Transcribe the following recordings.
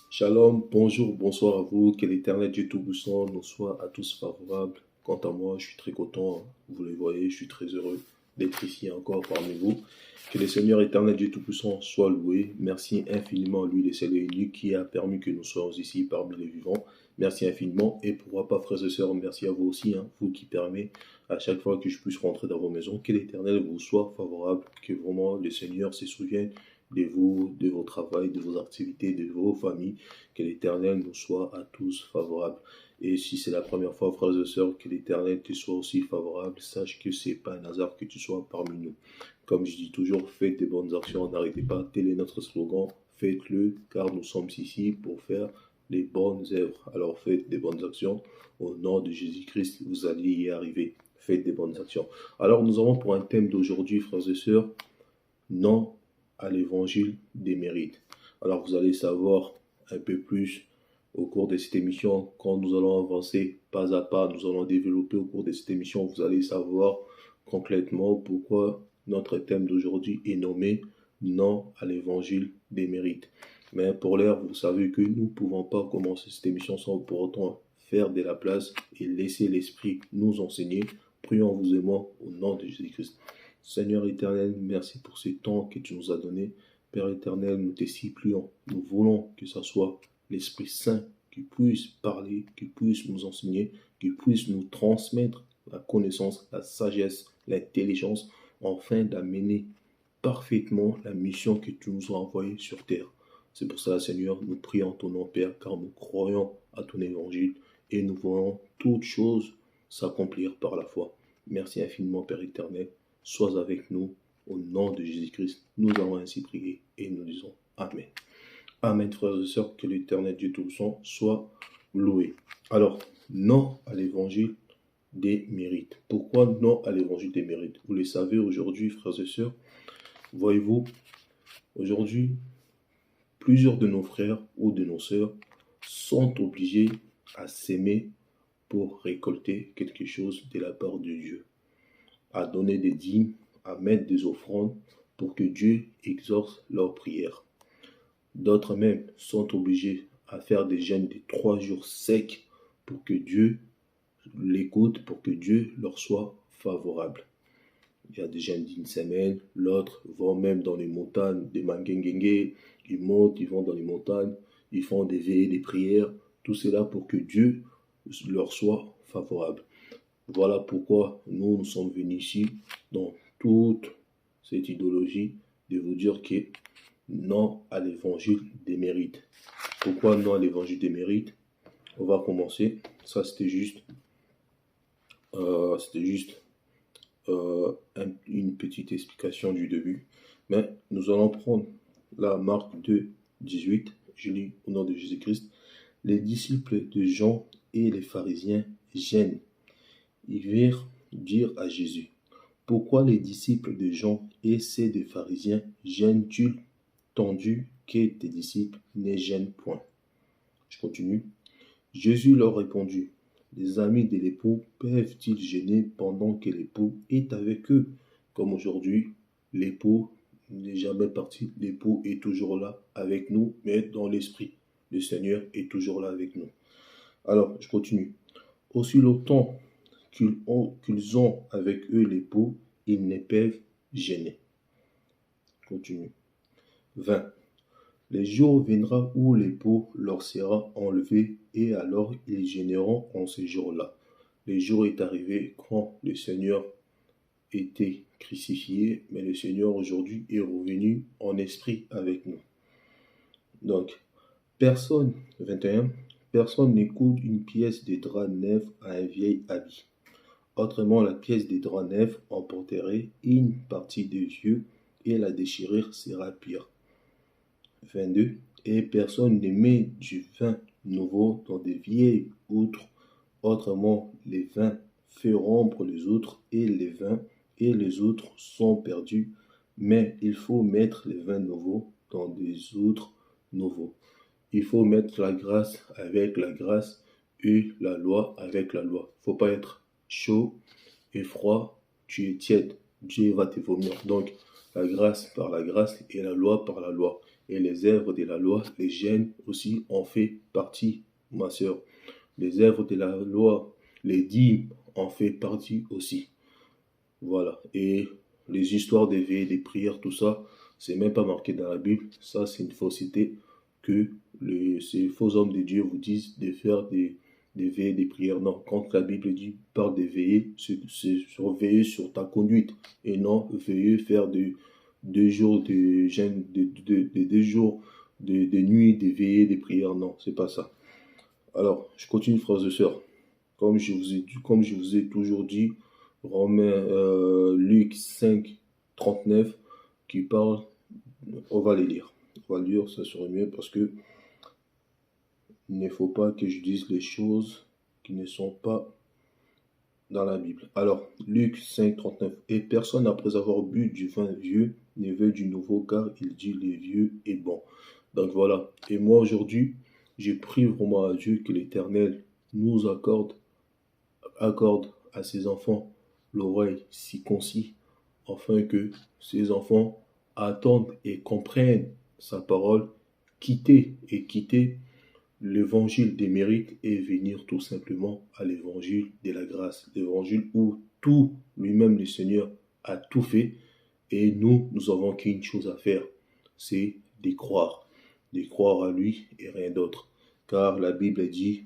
Shalom, bonjour, bonsoir à vous, que l'Éternel Dieu Tout-Puissant nous soit à tous favorable. Quant à moi, je suis très content, vous le voyez, je suis très heureux d'être ici encore parmi vous. Que le Seigneur Éternel Dieu Tout-Puissant soit loué. Merci infiniment à lui, le seul et unique, qui a permis que nous soyons ici parmi les vivants. Merci infiniment. Et pourquoi pas, frères et sœurs, merci à vous aussi, vous qui permet à chaque fois que je puisse rentrer dans vos maisons. Que l'Éternel vous soit favorable, que vraiment le Seigneur se souvienne de vous, de vos travails, de vos activités, de vos familles. Que l'Éternel nous soit à tous favorable. Et si c'est la première fois, frères et sœurs, que l'Éternel te soit aussi favorable, sache que c'est pas un hasard que tu sois parmi nous. Comme je dis toujours, faites des bonnes actions, n'arrêtez pas. Tel est notre slogan, faites-le, car nous sommes ici pour faire les bonnes œuvres. Alors faites des bonnes actions. Au nom de Jésus-Christ, vous allez y arriver. Faites des bonnes actions. Alors nous avons pour un thème d'aujourd'hui, frères et sœurs, non à l'évangile des mérites. Alors vous allez savoir un peu plus au cours de cette émission. Quand nous allons avancer pas à pas, nous allons développer au cours de cette émission. Vous allez savoir concrètement pourquoi notre thème d'aujourd'hui est nommé non à l'évangile des mérites. Mais pour l'heure, vous savez que nous ne pouvons pas commencer cette émission sans pour autant faire de la place et laisser l'Esprit nous enseigner. Prions vous et moi au nom de Jésus-Christ. Seigneur éternel, merci pour ce temps que tu nous as donné. Père éternel, nous te supplions. Nous voulons que ce soit l'Esprit Saint qui puisse parler, qui puisse nous enseigner, qui puisse nous transmettre la connaissance, la sagesse, l'intelligence, afin d'amener parfaitement la mission que tu nous as envoyée sur terre. C'est pour ça, Seigneur, nous prions ton nom, Père, car nous croyons à ton évangile et nous voulons toutes choses s'accomplir par la foi. Merci infiniment, Père éternel. Sois avec nous. Au nom de Jésus-Christ, nous allons ainsi prier et nous disons Amen. Amen, frères et sœurs, que l'Éternel Dieu Tout-Puissant soit loué. Alors, non à l'évangile des mérites. Pourquoi non à l'évangile des mérites? Vous le savez aujourd'hui, frères et sœurs, voyez-vous, aujourd'hui, plusieurs de nos frères ou de nos sœurs sont obligés à s'aimer pour récolter quelque chose de la part de Dieu, à donner des dîmes, à mettre des offrandes pour que Dieu exauce leurs prières. D'autres même sont obligés à faire des jeûnes de 3 jours secs pour que Dieu l'écoute, pour que Dieu leur soit favorable. Il y a des jeûnes d'une semaine, l'autre vont même dans les montagnes des Mangengengue, ils montent, ils vont dans les montagnes, ils font des veillées, des prières, tout cela pour que Dieu leur soit favorable. Voilà pourquoi nous sommes venus ici, dans toute cette idéologie, de vous dire que non à l'évangile des mérites. Pourquoi non à l'évangile des mérites? On va commencer. Ça, c'était juste une petite explication du début. Mais nous allons prendre la Marc 2, 18. Je lis au nom de Jésus-Christ. Les disciples de Jean et les pharisiens gênent. Ils virent dire à Jésus, pourquoi les disciples de Jean et ceux des pharisiens gênent-ils tandis que tes disciples ne gênent point? Je continue. Jésus leur répondit, les amis de l'époux peuvent-ils gêner pendant que l'époux est avec eux? Comme aujourd'hui, l'époux n'est jamais parti, l'époux est toujours là avec nous, mais dans l'esprit. Le Seigneur est toujours là avec nous. Alors, je continue. Aussi longtemps qu'ils ont avec eux l'époux, ils ne peuvent gêner. Continue. 20. Les jours viendra où l'époux leur sera enlevé et alors ils gêneront en ces jours-là. Le jour est arrivé quand le Seigneur était crucifié, mais le Seigneur aujourd'hui est revenu en esprit avec nous. Donc, 21, personne n'écoute une pièce de drap neuf à un vieil habit. Autrement, la pièce des draps neufs emporterait une partie des vieux et la déchirure sera pire. 22. Et personne ne met du vin nouveau dans des vieilles outres. Autrement, les vins font rompre les outres et les vins et les outres sont perdus. Mais il faut mettre les vins nouveaux dans des outres nouveaux. Il faut mettre la grâce avec la grâce et la loi avec la loi. Il ne faut pas être chaud et froid, tu es tiède, Dieu va te vomir. Donc, la grâce par la grâce et la loi par la loi. Et les œuvres de la loi, les gènes aussi en fait partie, ma sœur. Les œuvres de la loi, les dîmes en fait partie aussi. Voilà. Et les histoires des veillées, des prières, tout ça, c'est même pas marqué dans la Bible. Ça, c'est une fausseté que ces faux hommes de Dieu vous disent de faire des veillées, des prières. Non, quand la Bible dit, parle de veiller, c'est veiller sur ta conduite. Et non, veiller faire deux jours de jeûne, deux jours de nuit, des veillées, des prières. Non, c'est pas ça. Alors, je continue, frères et sœurs. Comme je vous ai toujours dit, Luc 5, 39, qui parle, on va les lire. On va lire, ça serait mieux parce que il ne faut pas que je dise les choses qui ne sont pas dans la Bible. Alors, Luc 5, 39. Et personne, après avoir bu du vin vieux, ne veut du nouveau, car il dit le vieux est bon. Donc voilà. Et moi, aujourd'hui, j'ai prie vraiment à Dieu que l'Éternel nous accorde à ses enfants l'oreille si concis, afin que ses enfants attendent et comprennent sa parole, quitter l'évangile des mérites et venir tout simplement à l'évangile de la grâce, l'évangile où tout lui-même le Seigneur a tout fait et nous avons qu'une chose à faire, c'est de croire à lui et rien d'autre. Car la Bible dit,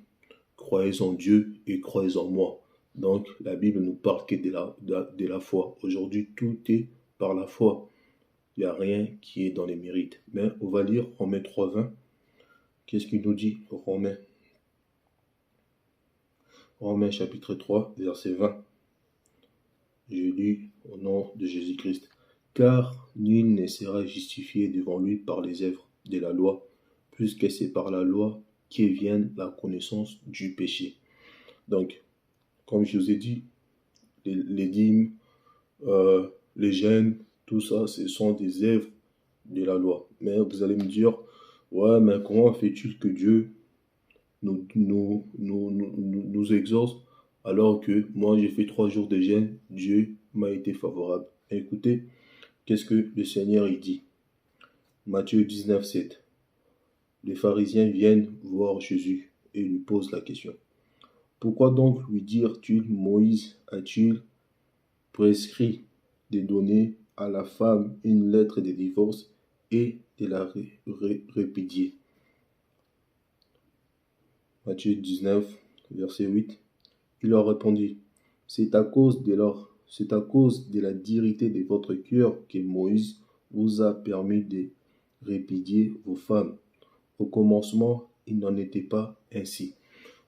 croyez en Dieu et croyez en moi. Donc la Bible nous parle que de la foi. Aujourd'hui, tout est par la foi. Il n'y a rien qui est dans les mérites. Mais on va lire Romains 3.20. Qu'est-ce qu'il nous dit, Romains chapitre 3, verset 20. Je lis au nom de Jésus-Christ. Car nul ne sera justifié devant lui par les œuvres de la loi, puisque c'est par la loi qu'est vient la connaissance du péché. Donc, comme je vous ai dit, les dîmes, les jeûnes, tout ça, ce sont des œuvres de la loi. Mais vous allez me dire, ouais, mais comment fait-il que Dieu nous exauce alors que moi j'ai fait 3 jours de jeûne, Dieu m'a été favorable. Écoutez, qu'est-ce que le Seigneur il dit? Matthieu 19, 7. Les pharisiens viennent voir Jésus et lui posent la question. Pourquoi donc lui dire-tu, Moïse a-t-il prescrit de donner à la femme une lettre de divorce et de la répudier? Matthieu 19, verset 8. Il leur répondit, c'est à cause de la dureté de votre cœur que Moïse vous a permis de répudier vos femmes. Au commencement, il n'en était pas ainsi.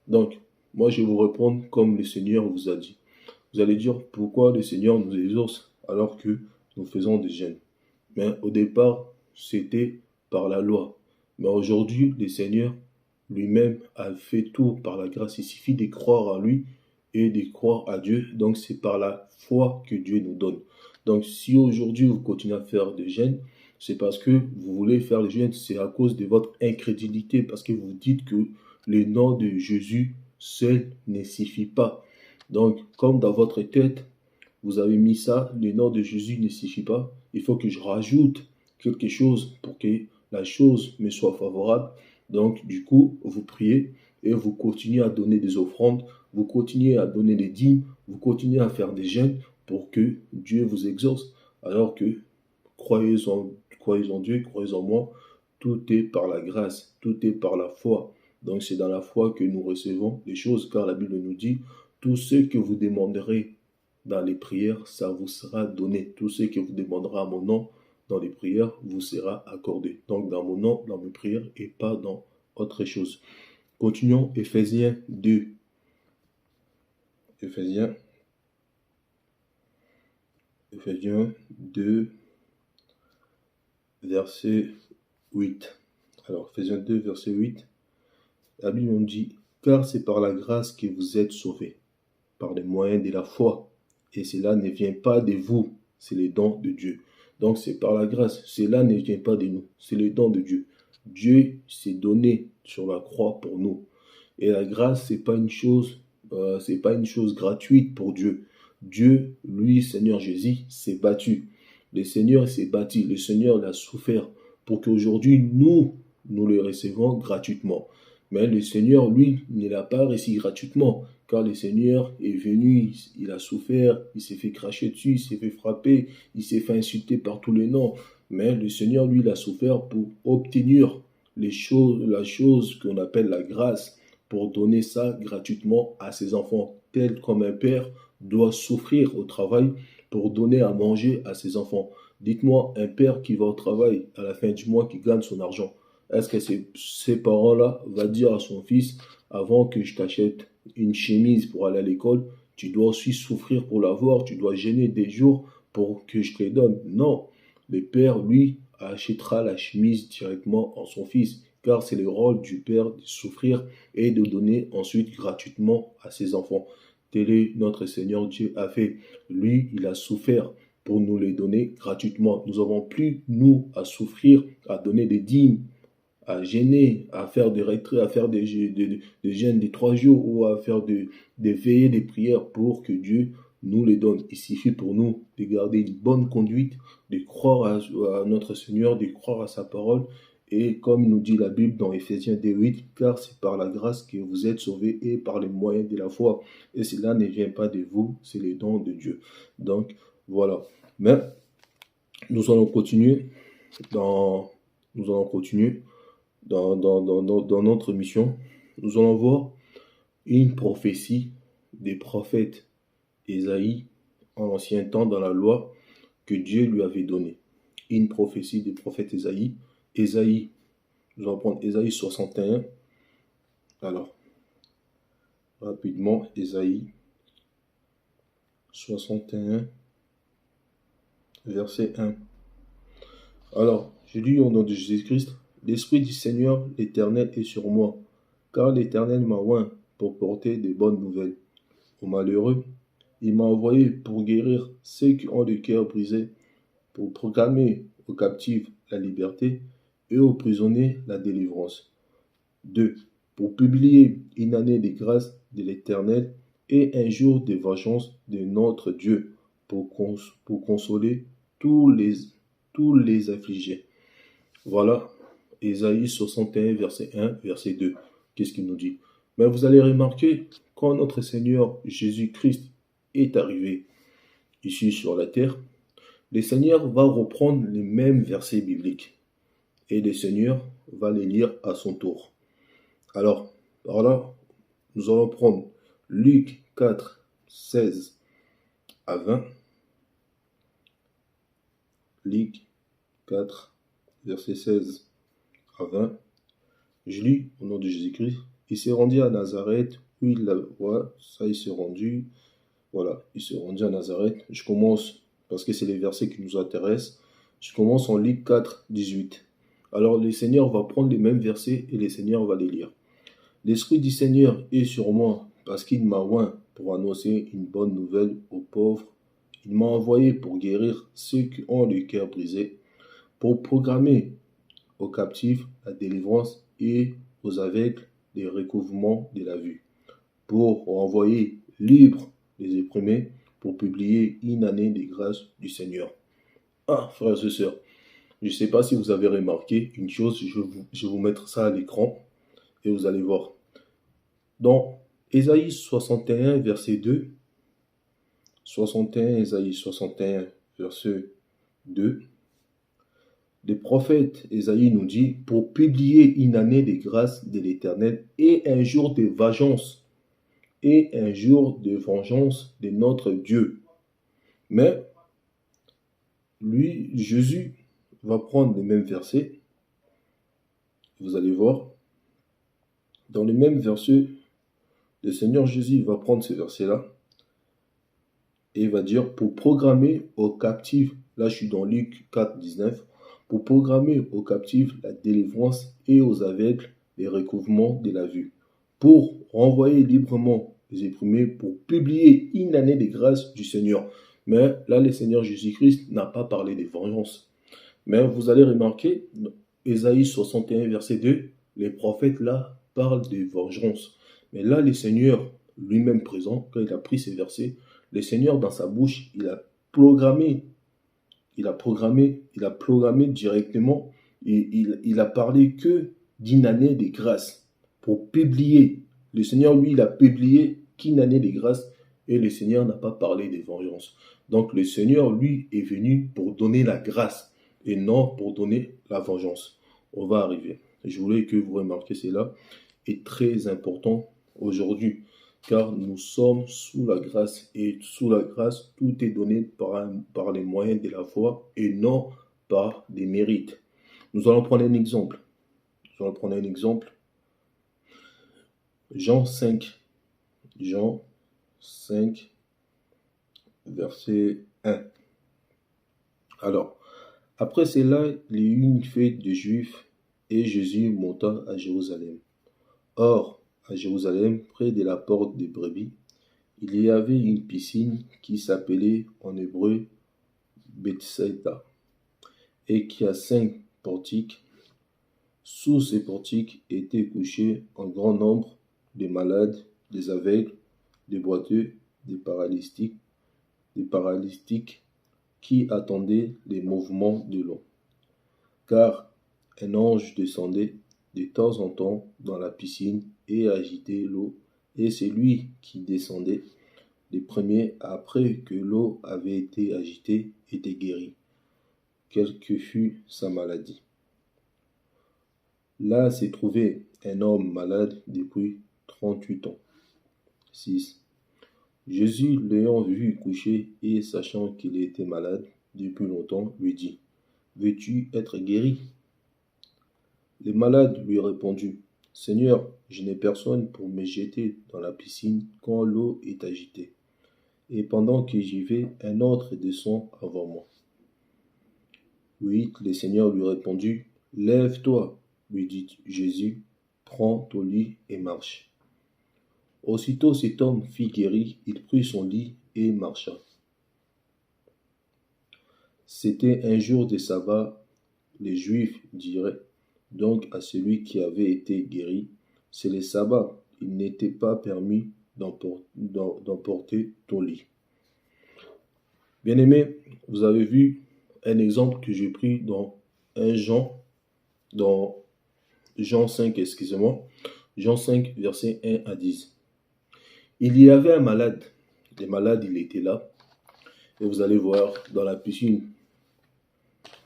Donc, moi je vais vous répondre comme le Seigneur vous a dit. Vous allez dire, pourquoi le Seigneur nous exauce alors que nous faisons des jeûnes? Mais au départ, c'était par la loi. Mais aujourd'hui, le Seigneur lui-même a fait tout par la grâce. Il suffit de croire en lui et de croire à Dieu. Donc c'est par la foi que Dieu nous donne. Donc si aujourd'hui vous continuez à faire des jeûnes, c'est parce que vous voulez faire les jeûnes, c'est à cause de votre incrédulité, parce que vous dites que le nom de Jésus seul ne suffit pas. Donc comme dans votre tête, vous avez mis ça, le nom de Jésus ne suffit pas, il faut que je rajoute quelque chose pour que la chose me soit favorable. Donc, du coup, vous priez et vous continuez à donner des offrandes, vous continuez à donner des dîmes, vous continuez à faire des jeûnes pour que Dieu vous exauce. Alors que croyez en Dieu, croyez en moi, tout est par la grâce, tout est par la foi. Donc, c'est dans la foi que nous recevons les choses, car la Bible nous dit, tout ce que vous demanderez dans les prières, ça vous sera donné. Tout ce que vous demanderez à mon nom, dans les prières, vous sera accordé. Donc dans mon nom, dans mes prières et pas dans autre chose. Continuons, Éphésiens 2. Éphésiens 2, verset 8. Alors, Éphésiens 2, verset 8. La Bible nous dit, car c'est par la grâce que vous êtes sauvés, par les moyens de la foi. Et cela ne vient pas de vous, c'est le don de Dieu. Donc c'est par la grâce, cela ne vient pas de nous, c'est le don de Dieu. Dieu s'est donné sur la croix pour nous. Et la grâce, c'est pas une chose gratuite pour Dieu. Dieu, lui, Seigneur Jésus, s'est battu. Le Seigneur s'est bâti, le Seigneur l'a souffert pour qu'aujourd'hui, nous le recevons gratuitement. Mais le Seigneur, lui, ne l'a pas reçu gratuitement, car le Seigneur est venu, il a souffert, il s'est fait cracher dessus, il s'est fait frapper, il s'est fait insulter par tous les noms. Mais le Seigneur, lui, il a souffert pour obtenir la chose qu'on appelle la grâce, pour donner ça gratuitement à ses enfants, tel comme un père doit souffrir au travail pour donner à manger à ses enfants. Dites-moi, un père qui va au travail à la fin du mois, qui gagne son argent, est-ce que ces parents-là vont dire à son fils, avant que je t'achète une chemise pour aller à l'école, tu dois aussi souffrir pour l'avoir, tu dois gêner des jours pour que je te les donne? Non, le père, lui, achètera la chemise directement à son fils, car c'est le rôle du père de souffrir et de donner ensuite gratuitement à ses enfants. Tel est notre Seigneur Dieu a fait. Lui, il a souffert pour nous les donner gratuitement. Nous n'avons plus, nous, à souffrir, à donner des dîmes, à gêner, à faire des retraits, à faire des jeûnes de 3 jours ou à faire des veillées, des prières pour que Dieu nous les donne. Il suffit pour nous de garder une bonne conduite, de croire à notre Seigneur, de croire à sa parole. Et comme nous dit la Bible dans Éphésiens 2:8, car c'est par la grâce que vous êtes sauvés et par les moyens de la foi. Et cela ne vient pas de vous, c'est les dons de Dieu. Donc, voilà. Mais nous allons continuer dans notre mission. Nous allons voir une prophétie des prophètes Ésaïe en l'ancien temps dans la loi que Dieu lui avait donnée. Une prophétie des prophètes Ésaïe. Nous allons prendre Ésaïe 61. Alors, rapidement, Ésaïe 61, verset 1. Alors, je lis au nom de Jésus-Christ, l'Esprit du Seigneur l'Éternel est sur moi, car l'Éternel m'a oint pour porter des bonnes nouvelles aux malheureux. Il m'a envoyé pour guérir ceux qui ont le cœur brisé, pour proclamer aux captifs la liberté et aux prisonniers la délivrance. 2. Pour publier une année de grâce de l'Éternel et un jour de vengeance de notre Dieu, pour consoler tous les affligés. Voilà, Ésaïe 61, verset 1, verset 2. Qu'est-ce qu'il nous dit? Mais vous allez remarquer, quand notre Seigneur Jésus-Christ est arrivé ici sur la terre, le Seigneur va reprendre les mêmes versets bibliques et le Seigneur va les lire à son tour. Alors, par là, nous allons prendre Luc 4, 16 à 20. Luc 4, verset 16 à 20. Je lis au nom de Jésus-Christ. Il s'est rendu à Nazareth, où il s'est rendu. Voilà, il s'est rendu à Nazareth. Je commence, parce que c'est les versets qui nous intéressent. Je commence en Luc 4, 18. Alors le Seigneur va prendre les mêmes versets et le Seigneur va les lire. L'Esprit du Seigneur est sur moi, parce qu'il m'a oint pour annoncer une bonne nouvelle aux pauvres. Il m'a envoyé pour guérir ceux qui ont le cœur brisé, pour proclamer aux captifs la délivrance et aux aveugles le recouvrement de la vue, pour envoyer libres les opprimés, pour publier une année de grâce du Seigneur. Ah, frères et sœurs, je ne sais pas si vous avez remarqué une chose, je vais vous mettre ça à l'écran et vous allez voir. Dans Ésaïe 61, verset 2, 61, Ésaïe 61, verset 2, le prophète Ésaïe nous dit, pour publier une année de grâce de l'Éternel et un jour de vengeance, de notre Dieu. Mais, lui, Jésus, va prendre les mêmes versets. Vous allez voir, dans les mêmes versets, le Seigneur Jésus va prendre ces versets-là et il va dire, pour programmer aux captifs, là je suis dans Luc 4, 19, pour programmer aux captifs la délivrance et aux aveugles les recouvrements de la vue, pour renvoyer librement les opprimés, pour publier une année de grâce du Seigneur. Mais là, le Seigneur Jésus-Christ n'a pas parlé des vengeances. Mais vous allez remarquer, Ésaïe 61, verset 2, les prophètes là parlent de vengeance. Mais là, le Seigneur lui-même présent, quand il a pris ces versets, le Seigneur dans sa bouche, il a programmé il a programmé directement, et il a parlé que d'une année de grâce pour publier. Le Seigneur, lui, il a publié qu'une année de grâce et le Seigneur n'a pas parlé de vengeance. Donc le Seigneur, lui, est venu pour donner la grâce et non pour donner la vengeance. On va arriver. Je voulais que vous remarquiez cela, est très important aujourd'hui, car nous sommes sous la grâce, et sous la grâce, tout est donné par les moyens de la foi et non par des mérites. Nous allons prendre un exemple. Jean 5. Jean 5, verset 1. Alors, après cela, il y eut une fête des Juifs, et Jésus monta à Jérusalem. Or, à Jérusalem, près de la porte des brebis, il y avait une piscine qui s'appelait en hébreu Bethsaïda, et qui a 5 portiques. Sous ces portiques étaient couchés un grand nombre de malades, des aveugles, des boiteux, des paralytiques qui attendaient les mouvements de l'eau. Car un ange descendait de temps en temps dans la piscine et agitait l'eau, et celui qui descendait les premiers après que l'eau avait été agitée était guéri, quelle que fût sa maladie. Là s'est trouvé un homme malade depuis 38 ans. 6. Jésus, l'ayant vu couché et sachant qu'il était malade depuis longtemps, lui dit : Veux-tu être guéri ? Le malade lui répondit : Seigneur, je n'ai personne pour me jeter dans la piscine quand l'eau est agitée. Et pendant que j'y vais, un autre descend avant moi. 8. Le Seigneur lui répondit : Lève-toi, lui dit Jésus, prends ton lit et marche. Aussitôt cet homme fut guéri, il prit son lit et marcha. C'était un jour de sabbat. Les Juifs diraient donc à celui qui avait été guéri : c'est le sabbat, il n'était pas permis d'emporter ton lit. Bien-aimés, vous avez vu un exemple que j'ai pris dans Jean 5, Jean 5, versets 1 à 10. Il y avait un malade. Le malade, il était là. Et vous allez voir dans la piscine,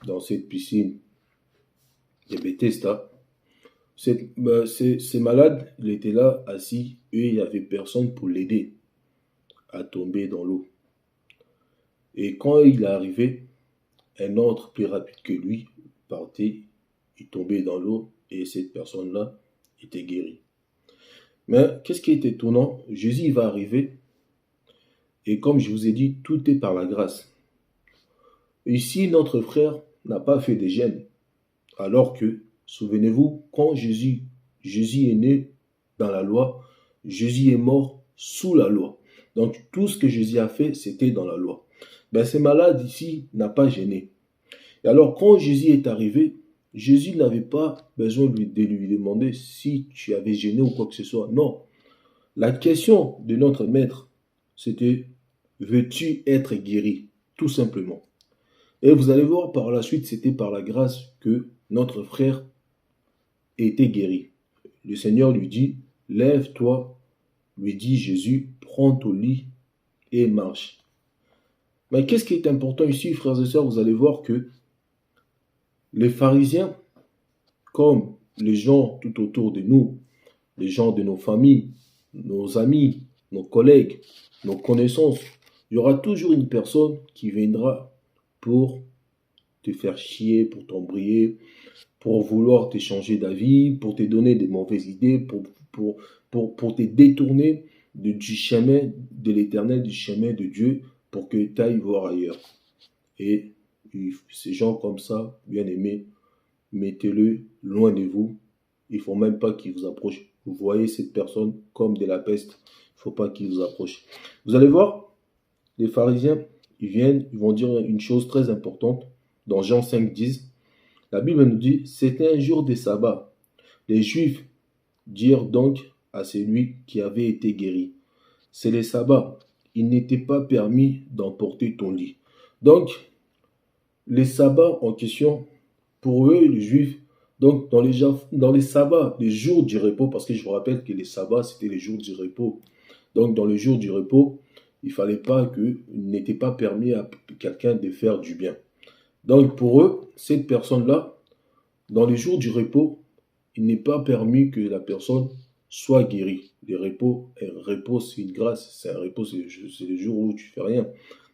dans cette piscine de Bethesda, ce malade, il était là, assis, et il n'y avait personne pour l'aider à tomber dans l'eau. Et quand il est arrivé, un autre plus rapide que lui partait, il tombait dans l'eau, et cette personne-là était guérie. Mais qu'est-ce qui est étonnant? Jésus va arriver, et comme je vous ai dit, tout est par la grâce. Ici, notre frère n'a pas fait des gènes, alors que, souvenez-vous, quand Jésus est né dans la loi, Jésus est mort sous la loi. Donc tout ce que Jésus a fait, c'était dans la loi. Ce malade ici n'a pas gêné. Et alors quand Jésus est arrivé, Jésus n'avait pas besoin de lui demander si tu avais gêné ou quoi que ce soit. Non. La question de notre maître, c'était : veux-tu être guéri ? Tout simplement. Et vous allez voir par la suite, c'était par la grâce que notre frère était guéri. Le Seigneur lui dit : lève-toi, lui dit Jésus, prends ton lit et marche. Mais qu'est-ce qui est important ici, frères et sœurs? Vous allez voir que les pharisiens, comme les gens tout autour de nous, les gens de nos familles, nos amis, nos collègues, nos connaissances, il y aura toujours une personne qui viendra pour te faire chier, pour t'embrouiller, pour vouloir te changer d'avis, pour te donner des mauvaises idées, pour te détourner du chemin de l'Éternel, du chemin de Dieu, pour que tu ailles voir ailleurs. Et ces gens comme ça, bien aimés, mettez-le loin de vous. Il ne faut même pas qu'ils vous approchent. Vous voyez cette personne comme de la peste. Il ne faut pas qu'ils vous approchent. Vous allez voir, les pharisiens, ils vont dire une chose très importante. Dans Jean 5, 10, la Bible nous dit : c'était un jour de sabbat. Les Juifs dirent donc à celui qui avait été guéri : c'est le sabbat. Il n'était pas permis d'emporter ton lit. Donc, les sabbats en question, pour eux, les juifs, donc dans les sabbats, les jours du repos, parce que je vous rappelle que les sabbats, c'était les jours du repos. Donc dans les jours du repos, il fallait pas que, il n'était pas permis à quelqu'un de faire du bien. Donc pour eux, cette personne-là, dans les jours du repos, il n'est pas permis que la personne soit guérie. Les repos, un repos c'est une grâce, c'est un repos, c'est le jour où tu fais rien.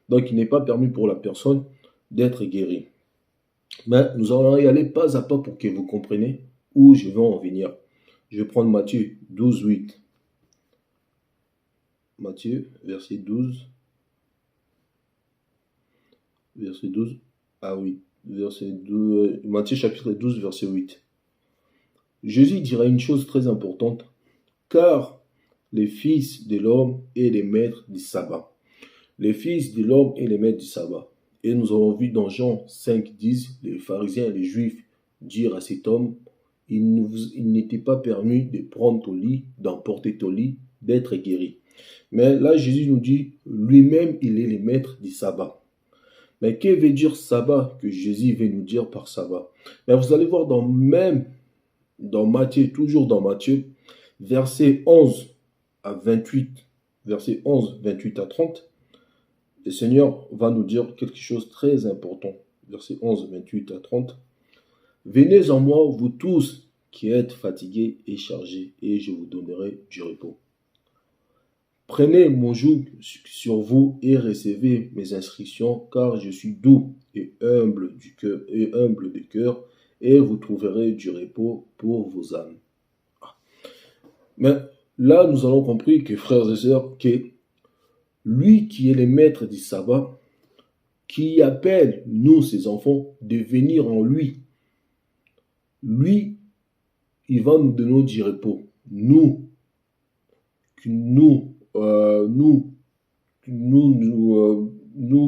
Donc il n'est pas permis pour la personne d'être guérie. Mais nous allons y aller pas à pas pour que vous compreniez où je vais en venir. Je vais prendre Matthieu 12, 8. Matthieu, verset 12. Verset 12. Ah oui, verset 12. Matthieu chapitre 12, verset 8. Jésus dira une chose très importante. Car les fils de l'homme et les maîtres du sabbat. Les fils de l'homme et les maîtres du sabbat. Et nous avons vu dans Jean 5, 10, les pharisiens et les juifs dire à cet homme, il n'était pas permis de prendre ton lit, d'emporter ton lit, d'être guéri. Mais là, Jésus nous dit, lui-même, il est le maître du sabbat. Mais que veut dire sabbat que Jésus veut nous dire par sabbat? Mais vous allez voir dans Matthieu, toujours dans Matthieu, verset 11 à 28, verset 11, 28 à 30, le Seigneur va nous dire quelque chose de très important. Verset 11, 28 à 30. Venez en moi, vous tous qui êtes fatigués et chargés, et je vous donnerai du repos. Prenez mon joug sur vous et recevez mes instructions, car je suis doux et humble de cœur, et vous trouverez du repos pour vos âmes. Mais là, nous avons compris que, frères et sœurs, que lui qui est le maître du sabbat, qui appelle nous, ses enfants, de venir en lui, lui, il va nous donner du repos. Nous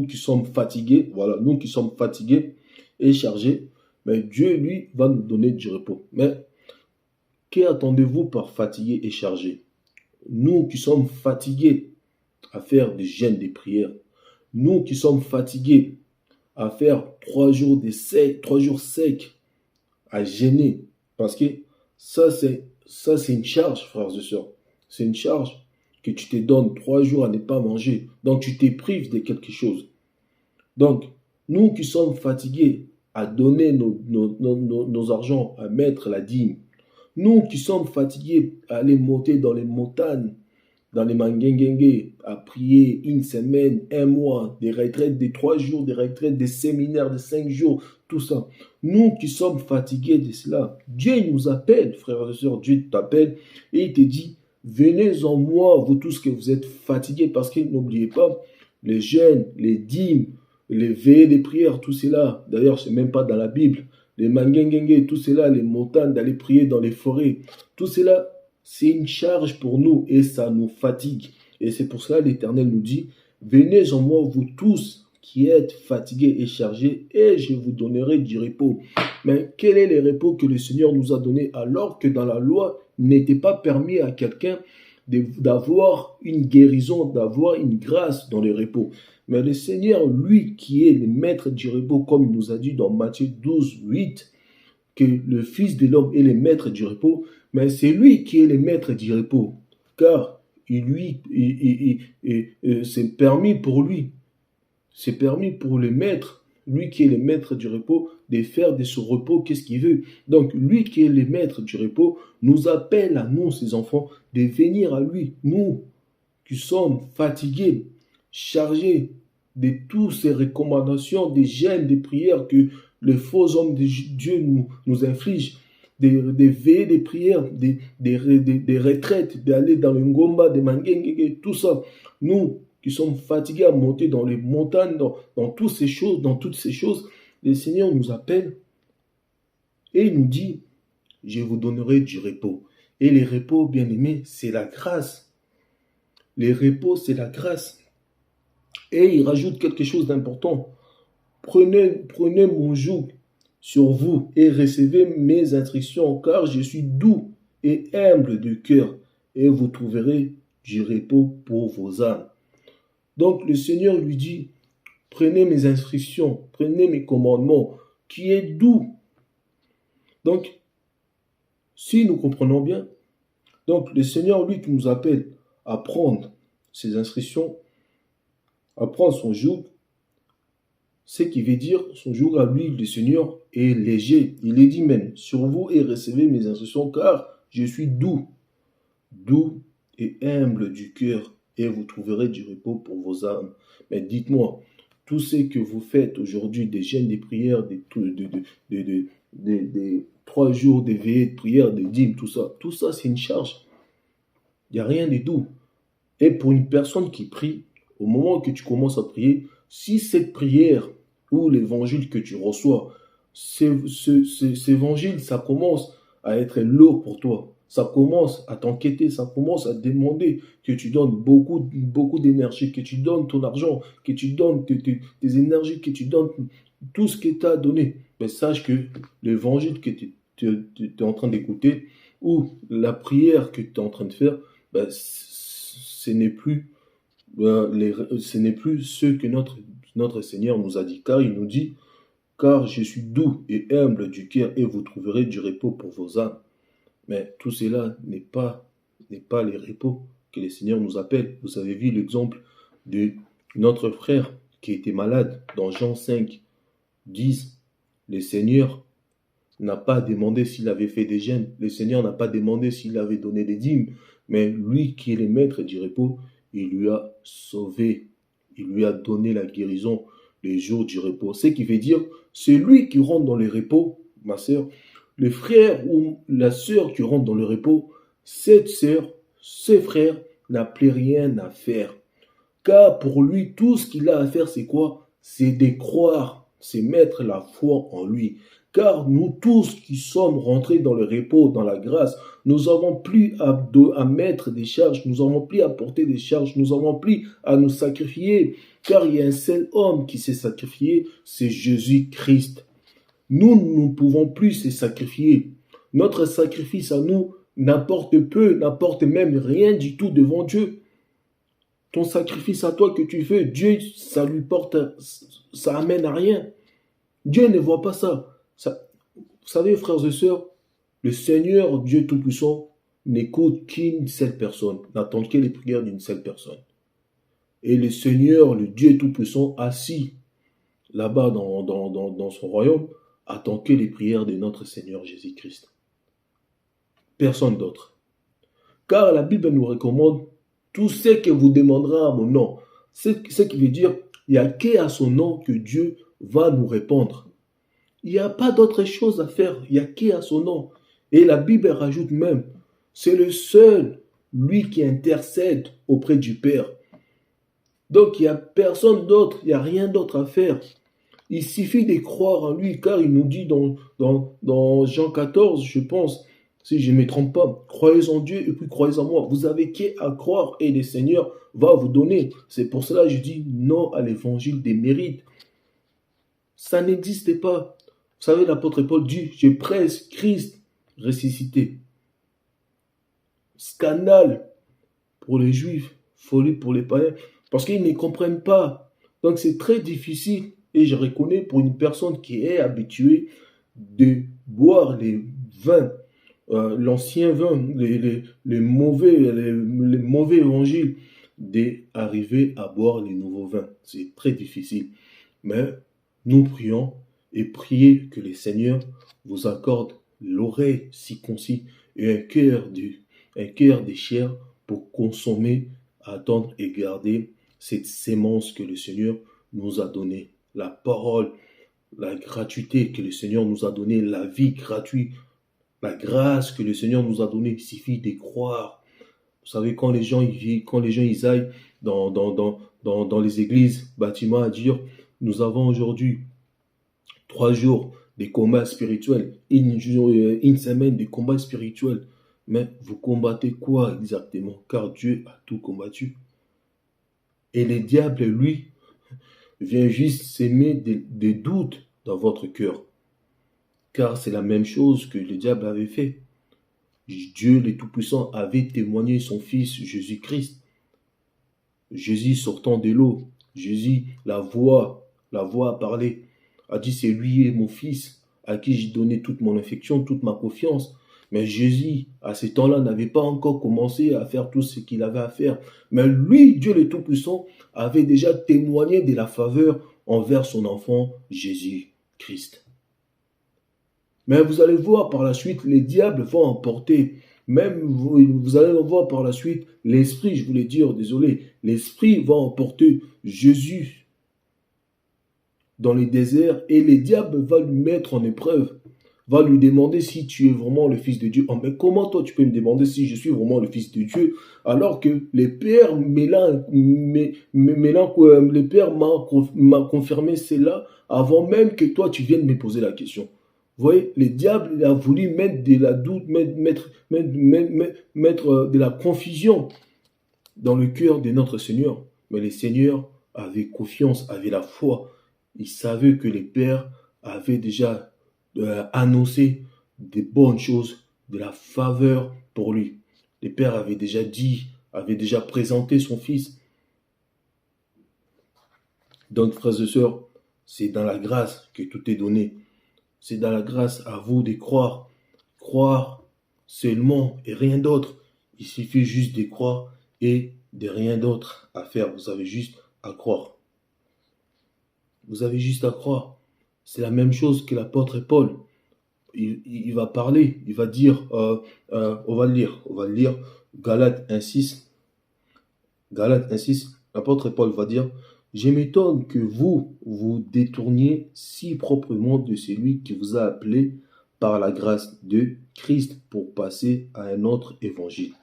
qui sommes fatigués, voilà, nous qui sommes fatigués et chargés, mais Dieu, lui, va nous donner du repos. Mais qu'attendez-vous par fatigué et chargé? Nous qui sommes fatigués à faire des jeûnes, des prières, nous qui sommes fatigués à faire 3 jours secs, à jeûner, parce que ça c'est une charge, frères et sœurs. C'est une charge que tu te donnes 3 jours à ne pas manger. Donc tu te prives de quelque chose. Donc, nous qui sommes fatigués à donner nos argents, à mettre la dîme, nous qui sommes fatigués à aller monter dans les montagnes, dans les mangengengue, à prier une semaine, un mois, des retraites de 3 jours, des retraites, des séminaires de 5 jours, tout ça. Nous qui sommes fatigués de cela, Dieu nous appelle, frères et sœurs, Dieu t'appelle et il te dit, venez en moi, vous tous que vous êtes fatigués, parce que n'oubliez pas, les jeûnes, les dîmes, les veillées des prières, tout cela, d'ailleurs, c'est même pas dans la Bible, les mangengengue, tout cela, les montagnes, d'aller prier dans les forêts, tout cela, c'est une charge pour nous et ça nous fatigue. Et c'est pour cela l'Éternel nous dit, venez en moi, vous tous qui êtes fatigués et chargés, et je vous donnerai du repos. Mais quel est le repos que le Seigneur nous a donné alors que dans la loi, il n'était pas permis à quelqu'un d'avoir une guérison, d'avoir une grâce dans le repos. Mais le Seigneur, lui qui est le maître du repos, comme il nous a dit dans Matthieu 12, 8, que le Fils de l'homme est le maître du repos, mais c'est lui qui est le maître du repos, car c'est permis pour lui, c'est permis pour le maître, lui qui est le maître du repos, de faire de ce repos qu'est-ce qu'il veut. Donc lui qui est le maître du repos nous appelle à nous, ses enfants, de venir à lui, nous qui sommes fatigués, chargés de toutes ces recommandations, des jeûnes, des prières que les faux hommes de Dieu nous infligent, des veillées, des prières, des retraites, d'aller dans le ngomba, des mangengue, tout ça. Nous qui sommes fatigués à monter dans les montagnes, dans toutes ces choses, le Seigneur nous appelle et il nous dit, je vous donnerai du repos. Et les repos, bien aimés, c'est la grâce. Les repos, c'est la grâce. Et il rajoute quelque chose d'important. Prenez mon joug sur vous et recevez mes instructions, car je suis doux et humble de cœur, et vous trouverez du repos pour vos âmes. Donc le Seigneur lui dit, prenez mes instructions, prenez mes commandements, qui est doux. Donc, si nous comprenons bien, donc le Seigneur, lui, qui nous appelle à prendre ses instructions, à prendre son joug, ce qui veut dire, son joug à lui, le Seigneur, est léger. Il est dit même, sur vous et recevez mes instructions, car je suis doux et humble du cœur, et vous trouverez du repos pour vos âmes. Mais dites-moi, tout ce que vous faites aujourd'hui, des jeûnes, des prières, des 3 jours de veillées de prière, des dîmes, tout ça c'est une charge. Il n'y a rien de doux. Et pour une personne qui prie, au moment que tu commences à prier, si cette prière ou l'évangile que tu reçois, cet évangile, ça commence à être lourd pour toi. Ça commence à t'enquêter, ça commence à demander que tu donnes beaucoup d'énergie, que tu donnes ton argent, que tu donnes tes énergies, que tu donnes tout ce que tu as donné. Mais sache que l'évangile que tu es en train d'écouter ou la prière que tu es en train de faire, ben, ce n'est plus ce que notre Seigneur nous a dit. Car il nous dit, car je suis doux et humble du cœur et vous trouverez du repos pour vos âmes. Mais tout cela n'est pas les repos que le Seigneur nous appelle. Vous avez vu l'exemple de notre frère qui était malade dans Jean 5, 10. Le Seigneur n'a pas demandé s'il avait fait des jeûnes. Le Seigneur n'a pas demandé s'il avait donné des dîmes. Mais lui qui est le maître du repos, il lui a sauvé. Il lui a donné la guérison les jours du repos. Ce qui veut dire, celui qui rentre dans le repos, ma sœur, le frère ou la sœur qui rentre dans le repos, cette sœur, ce frère n'a plus rien à faire. Car pour lui, tout ce qu'il a à faire, c'est quoi? C'est de croire, c'est mettre la foi en lui. Car nous tous qui sommes rentrés dans le repos, dans la grâce, nous n'avons plus à mettre des charges, nous n'avons plus à porter des charges, nous n'avons plus à nous sacrifier. Car il y a un seul homme qui s'est sacrifié, c'est Jésus-Christ. Nous ne pouvons plus se sacrifier. Notre sacrifice à nous n'apporte peu, n'apporte même rien du tout devant Dieu. Ton sacrifice à toi que tu fais, Dieu, ça amène à rien. Dieu ne voit pas ça. Vous savez, frères et sœurs, le Seigneur, Dieu Tout-Puissant, n'écoute qu'une seule personne, n'attend que les prières d'une seule personne. Et le Seigneur, le Dieu Tout-Puissant, assis là-bas dans son royaume, attend que les prières de notre Seigneur Jésus-Christ. Personne d'autre. Car la Bible nous recommande tout ce que vous demanderez à mon nom. Ce qui veut dire, il n'y a qu'à son nom que Dieu va nous répondre. Il n'y a pas d'autre chose à faire, il n'y a qu'à son nom. Et la Bible rajoute même, c'est le seul, lui qui intercède auprès du Père. Donc il n'y a personne d'autre, il n'y a rien d'autre à faire. Il suffit de croire en lui, car il nous dit dans Jean 14, je pense, si je ne me trompe pas, croyez en Dieu et puis croyez en moi. Vous avez qu'à croire et le Seigneur va vous donner. C'est pour cela que je dis non à l'évangile des mérites. Ça n'existe pas. Vous savez, l'apôtre Paul dit, je presse Christ ressuscité. Scandale pour les Juifs, folie pour les païens, parce qu'ils ne comprennent pas. Donc c'est très difficile. Et je reconnais pour une personne qui est habituée de boire les vins, l'ancien vin, les mauvais évangiles, d'arriver à boire les nouveaux vins. C'est très difficile. Mais nous prions et priez que le Seigneur vous accorde l'oreille circoncis et un cœur de chair pour consommer, attendre et garder cette sémence que le Seigneur nous a donnée. La parole, la gratuité que le Seigneur nous a donnée, la vie gratuite, la grâce que le Seigneur nous a donnée, il suffit de croire. Vous savez, quand les gens ils aillent dans les églises, bâtiments à dire, nous avons aujourd'hui 3 jours de combats spirituels, une semaine de combats spirituels. Mais vous combattez quoi exactement? Car Dieu a tout combattu. Et le diable, lui, vient juste s'aimer des doutes dans votre cœur. Car c'est la même chose que le diable avait fait. Dieu, le Tout-Puissant, avait témoigné son Fils Jésus-Christ. Jésus sortant de l'eau. Jésus, la voix la voix a parlé, a dit c'est lui mon fils à qui j'ai donné toute mon affection, toute ma confiance. Mais Jésus, à ce temps-là, n'avait pas encore commencé à faire tout ce qu'il avait à faire. Mais lui, Dieu le Tout-Puissant, avait déjà témoigné de la faveur envers son enfant Jésus-Christ. Mais vous allez voir par la suite, les diables vont emporter. Même vous allez voir par la suite, l'esprit, je voulais dire, désolé, l'esprit va emporter Jésus dans les déserts et les diables va lui mettre en épreuve, va lui demander si tu es vraiment le Fils de Dieu. Oh, mais comment toi tu peux me demander si je suis vraiment le Fils de Dieu alors que les pères les pères m'a confirmé cela avant même que toi tu viennes me poser la question. Vous voyez, le diable il a voulu mettre de la doute, mettre de la confusion dans le cœur de notre Seigneur. Mais le Seigneur avait confiance, avait la foi. Il savait que les pères avaient déjà annoncé des bonnes choses, de la faveur pour lui. Les pères avaient déjà dit, avaient déjà présenté son fils. Donc, frères et sœurs, c'est dans la grâce que tout est donné. C'est dans la grâce à vous de croire. Croire seulement et rien d'autre. Il suffit juste de croire et de rien d'autre à faire. Vous avez juste à croire. Vous avez juste à croire. C'est la même chose que l'apôtre Paul. Il va parler, il va dire, on va le lire, Galates 1,6. Galates 1,6, l'apôtre Paul va dire, je m'étonne que vous vous détourniez si proprement de celui qui vous a appelé par la grâce de Christ pour passer à un autre évangile.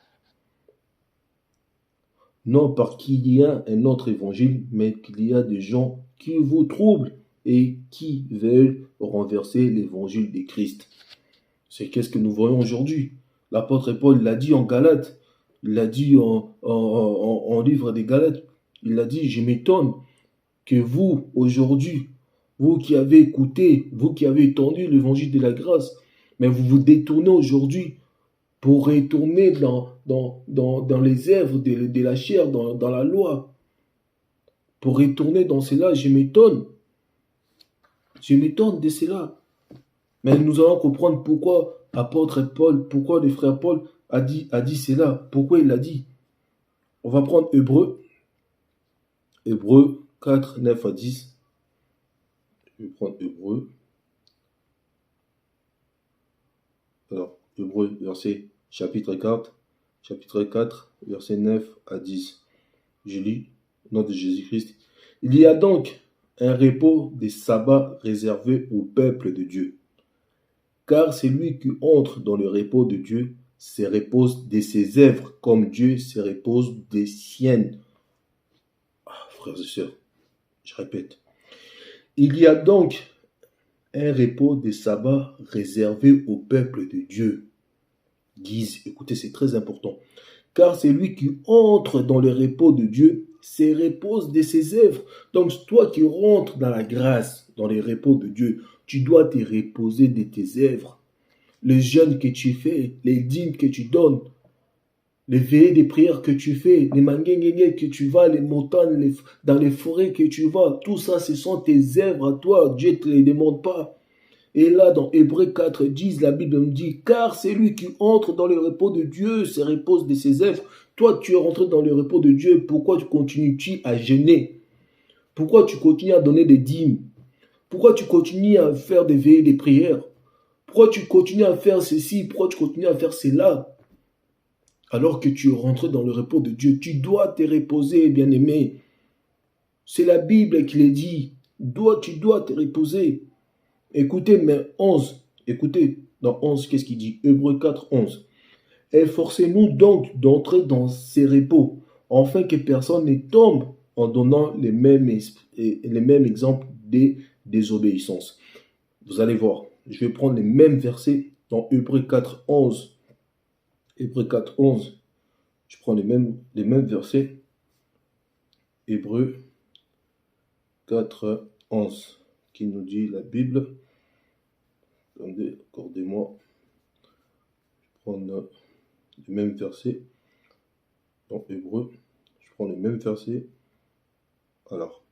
Non par qu'il y a un autre évangile, mais qu'il y a des gens qui vous troublent et qui veulent renverser l'évangile de Christ. C'est qu'est-ce que nous voyons aujourd'hui. L'apôtre Paul l'a dit en Galates, il l'a dit en livre des Galates, il l'a dit, je m'étonne que vous, aujourd'hui, vous qui avez écouté, vous qui avez entendu l'évangile de la grâce, mais vous vous détournez aujourd'hui pour retourner dans les œuvres de la chair, dans la loi. Pour retourner dans cela, je m'étonne. Je m'étonne de cela. Mais nous allons comprendre pourquoi apôtre Paul, pourquoi le frère Paul a dit cela. Pourquoi il l'a dit. On va prendre Hébreux 4, 9 à 10. Je vais prendre Hébreux. Alors, Hébreux, chapitre 4, verset 9 à 10. Je lis, au nom de Jésus-Christ. Il y a donc un repos des sabbats réservé au peuple de Dieu. Car celui qui entre dans le repos de Dieu se repose de ses œuvres, comme Dieu se repose des siennes. Frères et sœurs, je répète. Il y a donc un repos des sabbats réservé au peuple de Dieu. Écoutez, c'est très important. Car celui qui entre dans le repos de Dieu se repose de ses œuvres. Donc, toi qui rentres dans la grâce, dans le repos de Dieu, tu dois te reposer de tes œuvres. Les jeûnes que tu fais, les dîmes que tu donnes, les veillées des prières que tu fais, les manguenguengues que tu vas, les montagnes, dans les forêts que tu vas, tout ça, ce sont tes œuvres à toi. Dieu ne te les demande pas. Et là, dans Hébreux 4, 10, la Bible me dit, car celui qui entre dans le repos de Dieu se repose de ses œuvres. Toi, tu es rentré dans le repos de Dieu, pourquoi tu continues-tu à jeûner? Pourquoi tu continues à donner des dîmes? Pourquoi tu continues à faire des veillées, des prières? Pourquoi tu continues à faire ceci? Pourquoi tu continues à faire cela? Alors que tu es rentré dans le repos de Dieu, tu dois te reposer, bien-aimé. C'est la Bible qui le dit. Tu dois te reposer. Écoutez, mais 11, écoutez, dans 11, qu'est-ce qu'il dit? Hébreux 4, 11. Efforcez-nous donc d'entrer dans ces repos, afin que personne ne tombe en donnant les mêmes exemples de désobéissance. Vous allez voir, je vais prendre les mêmes versets dans Hébreux 4, 11. Hébreux 4, 11. Je prends les mêmes versets. Hébreux 4, 11, qui nous dit la Bible. Attendez, accordez-moi. Je prends les mêmes versets dans Hébreux. Je prends les mêmes versets. Alors,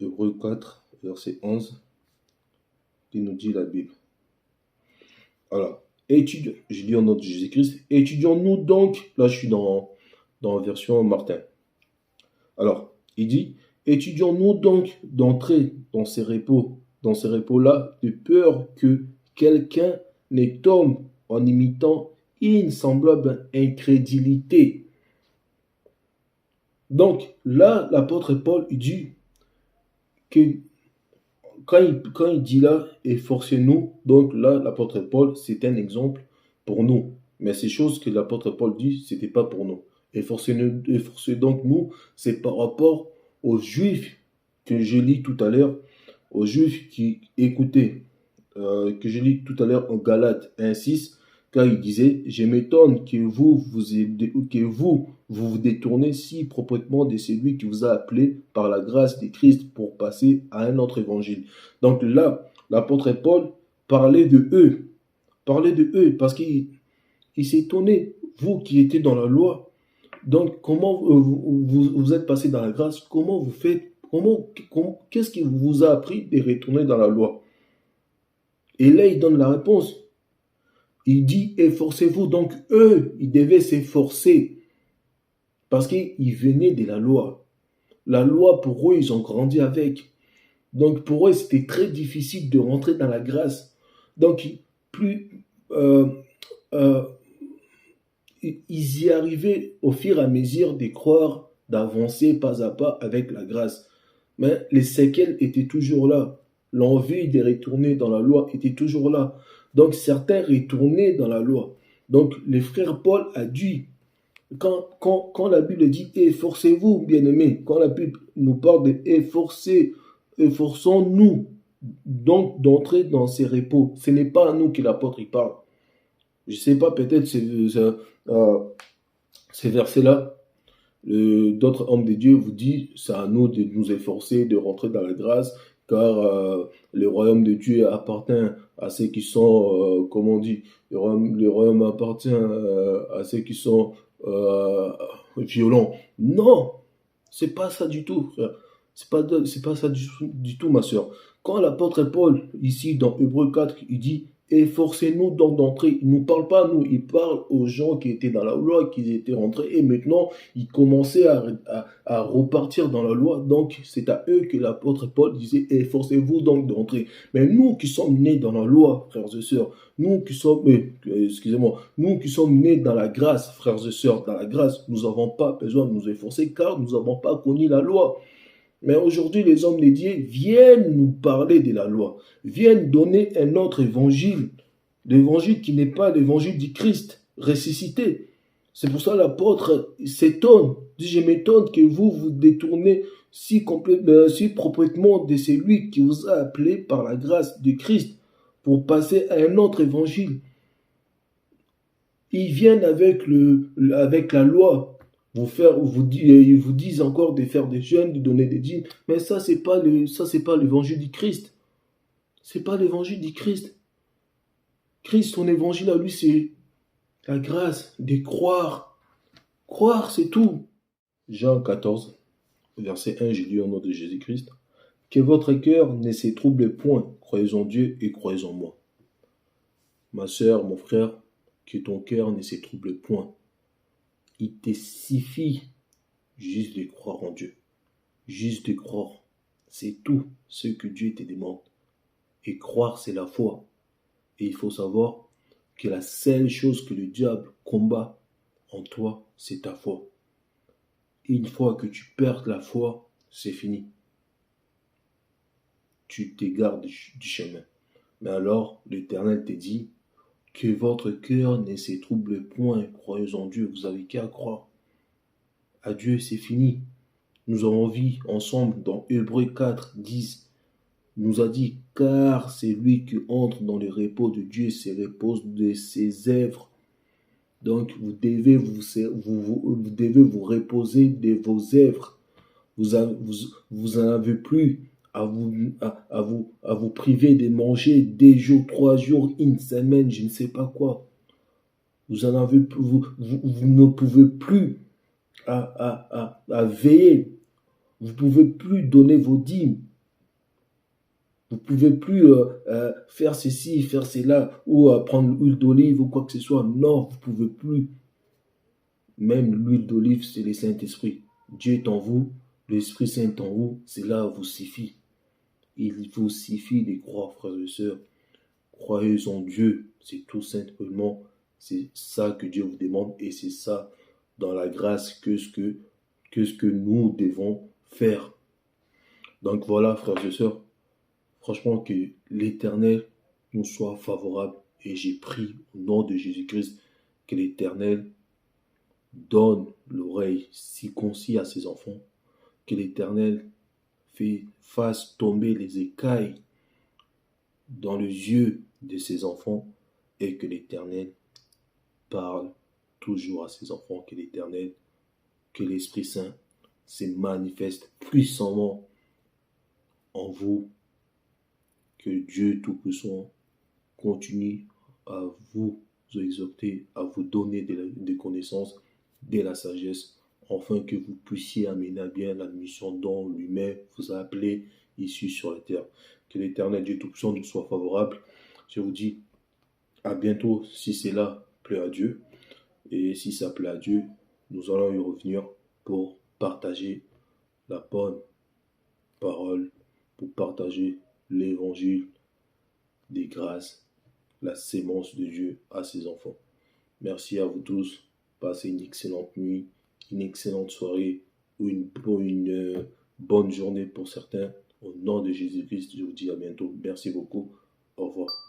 Hébreux 4, verset 11, qui nous dit la Bible. Alors, je lis au nom de Jésus-Christ, étudions-nous donc, là je suis dans la version Martin. Alors, il dit, étudions-nous donc d'entrer dans ces repos-là, de peur que quelqu'un ne tombe en imitant une semblable incrédulité. Donc, là, l'apôtre Paul, il dit que quand il dit là, efforcez-nous, donc là, l'apôtre Paul, c'est un exemple pour nous. Mais ces choses que l'apôtre Paul dit, ce n'était pas pour nous. Efforcez donc nous, c'est par rapport aux Juifs que je lis tout à l'heure, aux Juifs qui écoutaient, que je lis tout à l'heure en Galates 1,6, quand il disait, je m'étonne que vous vous détournez si proprement de celui qui vous a appelé par la grâce de Christ pour passer à un autre évangile. Donc là, l'apôtre Paul parlait de eux, parce qu'il s'étonnait, vous qui étiez dans la loi, donc comment vous êtes passé dans la grâce, comment vous faites, qu'est-ce qui vous a appris de retourner dans la loi? Et là, il donne la réponse. Il dit, efforcez-vous. Donc, eux, ils devaient s'efforcer parce qu'ils venaient de la loi. La loi, pour eux, ils ont grandi avec. Donc, pour eux, c'était très difficile de rentrer dans la grâce. Donc, ils y arrivaient au fur et à mesure de croire, d'avancer pas à pas avec la grâce. Mais les séquelles étaient toujours là. L'envie de retourner dans la loi était toujours là. Donc certains retournaient dans la loi. Donc les frères Paul a dit, quand la Bible dit efforcez-vous, bien-aimés, quand la Bible nous parle de efforçons-nous donc d'entrer dans ces repos. Ce n'est pas à nous que l'apôtre y parle. Je ne sais pas, peut-être ces versets-là, d'autres hommes de Dieu vous disent, c'est à nous de nous efforcer de rentrer dans la grâce, car le royaume de Dieu appartient à ceux qui sont, comment on dit, le royaume appartient à ceux qui sont violents. Non, c'est pas ça du tout, frère. C'est pas ça du tout, ma soeur. Quand l'apôtre Paul, ici dans Hébreux 4, il dit efforcez-nous donc d'entrer, il ne nous parle pas à nous, il parle aux gens qui étaient dans la loi, qui étaient rentrés, et maintenant ils commençaient à repartir dans la loi. Donc c'est à eux que l'apôtre Paul disait efforcez-vous donc d'entrer. Mais nous qui sommes nés dans la loi, frères et sœurs, nous qui sommes nés dans la grâce, frères et sœurs, dans la grâce, nous n'avons pas besoin de nous efforcer car nous n'avons pas connu la loi. Mais aujourd'hui, les hommes de Dieu viennent nous parler de la loi, viennent donner un autre évangile, l'évangile qui n'est pas l'évangile du Christ ressuscité. C'est pour ça que l'apôtre s'étonne, dit je m'étonne que vous vous détournez si proprement de celui qui vous a appelé par la grâce de Christ pour passer à un autre évangile. Ils viennent avec la loi. Ils vous disent encore de faire des jeûnes, de donner des dîmes, mais ça c'est pas l'évangile du Christ. C'est pas l'évangile du Christ. Christ, son évangile à lui, c'est la grâce de croire. Croire, c'est tout. Jean 14, verset 1, j'ai lu au nom de Jésus-Christ. Que votre cœur ne se trouble point, croyez en Dieu et croyez en moi. Ma sœur, mon frère, que ton cœur ne se trouble point. Il te suffit juste de croire en Dieu. Juste de croire. C'est tout ce que Dieu te demande. Et croire, c'est la foi. Et il faut savoir que la seule chose que le diable combat en toi, c'est ta foi. Une fois que tu perds la foi, c'est fini. Tu t'égares du chemin. Mais alors, l'Éternel te dit, que votre cœur ne se trouble point, croyez en Dieu, vous avez qu'à croire. À Dieu, c'est fini. Nous avons vu ensemble dans Hébreux 4, 10, nous a dit, car c'est lui qui entre dans le repos de Dieu, se repose de ses œuvres. Donc, vous devez vous reposer de vos œuvres. Vous en avez plus à vous priver de manger 2 jours, 3 jours, une semaine, je ne sais pas quoi. Vous ne pouvez plus à veiller. Vous ne pouvez plus donner vos dîmes. Vous pouvez plus faire ceci, faire cela, ou prendre l'huile d'olive ou quoi que ce soit. Non, vous pouvez plus. Même l'huile d'olive, c'est le Saint-Esprit. Dieu est en vous, l'Esprit Saint est en vous, cela vous suffit. Il vous suffit de croire, frères et sœurs. Croyez en Dieu, c'est tout simplement, c'est ça que Dieu vous demande et c'est ça dans la grâce que ce que nous devons faire. Donc voilà, frères et sœurs, franchement que l'Éternel nous soit favorable et j'ai pris au nom de Jésus-Christ que l'Éternel donne l'oreille circoncis à ses enfants, que l'Éternel fasse tomber les écailles dans les yeux de ses enfants et que l'Éternel parle toujours à ses enfants, que l'Éternel, que l'Esprit Saint se manifeste puissamment en vous, que Dieu Tout-Puissant continue à vous exhorter, à vous donner des connaissances, de la sagesse, afin que vous puissiez amener à bien la mission dont lui-même vous a appelé ici sur la terre. Que l'Éternel Dieu Tout-Puissant nous soit favorable. Je vous dis à bientôt si cela plaît à Dieu. Et si ça plaît à Dieu, nous allons y revenir pour partager la bonne parole, pour partager l'évangile des grâces, la sémence de Dieu à ses enfants. Merci à vous tous. Passez une excellente nuit, une excellente soirée ou une bonne journée pour certains. Au nom de Jésus-Christ, je vous dis à bientôt. Merci beaucoup. Au revoir.